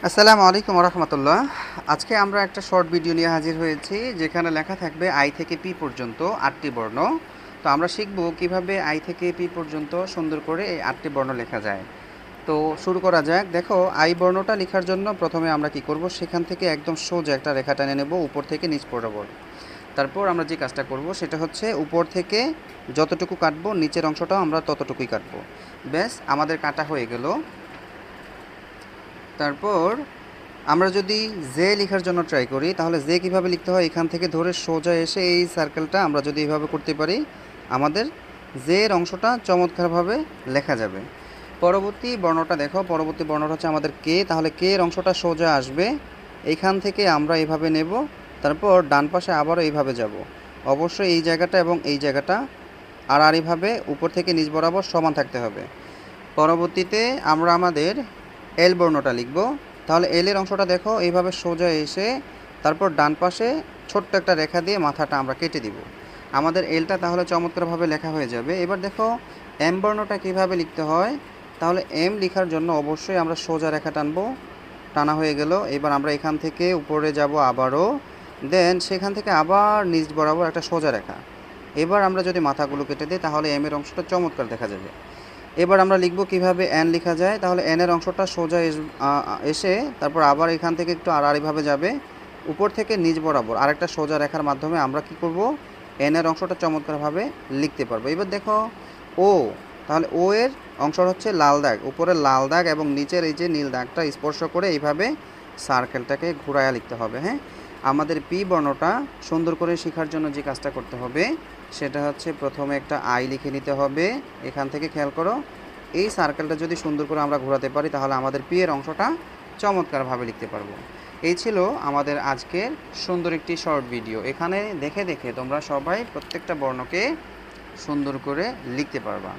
আসসালামু আলাইকুম রহমতুল্লাহ। আজকে আমরা একটা শর্ট ভিডিও নিয়ে হাজির হয়েছি, যেখানে লেখা থাকবে আই থেকে পি পর্যন্ত 8টি বর্ণ। তো আমরা শিখব কিভাবে আই থেকে পি পর্যন্ত সুন্দর করে এই 8টি বর্ণ লেখা যায়। তো শুরু করা যাক। দেখো, আই বর্ণটা লেখার জন্য প্রথমে আমরা কি করব, সেখান থেকে একদম সোজা একটা রেখা টেনে নেব উপর থেকে নিচ বরাবর। তারপর আমরা যে কাজটা করব সেটা হচ্ছে উপর থেকে যতটুকু কাটবো নিচের অংশটাও আমরা ততটুকুই কাটবো। ব্যাস, আমাদের কাটা হয়ে গেল। তারপর আমরা যদি জে লেখার জন্য ট্রাই করি, তাহলে জে কীভাবে লিখতে হয়, এখান থেকে ধরে সোজা এসে এই সার্কেলটা আমরা যদি এইভাবে করতে পারি, আমাদের জের অংশটা চমৎকারভাবে লেখা যাবে। পরবর্তী বর্ণটা দেখো, পরবর্তী বর্ণটা হচ্ছে আমাদের কে। তাহলে কে এর অংশটা সোজা আসবে, এইখান থেকে আমরা এইভাবে নেব, তারপর ডান পাশে আবারও এইভাবে যাব। অবশ্যই এই জায়গাটা এবং এই জায়গাটা আড়াআড়িভাবে উপর থেকে নিচ বরাবর সমান থাকতে হবে। পরবর্তীতে আমরা আমাদের এল বর্ণটা লিখব। তাহলে এল এর অংশটা দেখো এইভাবে সোজা এসে তারপর ডান পাশে ছোট্ট একটা রেখা দিয়ে মাথাটা আমরা কেটে দিব। আমাদের এলটা তাহলে চমৎকারভাবে লেখা হয়ে যাবে। এবার দেখো এম বর্ণটা কীভাবে লিখতে হয়। তাহলে এম লেখার জন্য অবশ্যই আমরা সোজা রেখা টানবো। টানা হয়ে গেল। এবার আমরা এখান থেকে উপরে যাব আবারও, দেন সেখান থেকে আবার নিচ বরাবর একটা সোজা রেখা। এবার আমরা যদি মাথাগুলো কেটে দিই, তাহলে এম এর অংশটা চমৎকার দেখা যাবে। এবার আমরা লিখব কিভাবে এন লেখা যায়। তাহলে এন এর অংশটা সোজা এসে তারপর আবার এখান থেকে একটু আড়াআড়িভাবে যাবে, উপর থেকে নিচ বরাবর আরেকটা সোজা রেখার মাধ্যমে আমরা কি করব, এন এর অংশটা চমৎকারভাবে লিখতে পারবো। এবার দেখো ও, তাহলে ও এর অংশটা হচ্ছে লাল দাগ, উপরের লাল দাগ এবং নিচের এই যে নীল দাগটা স্পর্শ করে এইভাবে সার্কেলটাকে ঘুরায়া লিখতে হবে। হ্যাঁ, আমাদের পি বর্ণটা সুন্দর করে শেখার জন্য যে কাজটা করতে হবে সেটা হচ্ছে প্রথমে একটা আই লিখে নিতে হবে। এখান থেকে খেয়াল করো, এই সার্কেলটা যদি সুন্দর করে আমরা ঘোরাতে পারি, তাহলে আমাদের পি এর অংশটা চমৎকারভাবে লিখতে পারবো। এই ছিল আমাদের আজকের সুন্দর একটি শর্ট ভিডিও। এখানে দেখে দেখে তোমরা সবাই প্রত্যেকটা বর্ণকে সুন্দর করে লিখতে পারবা।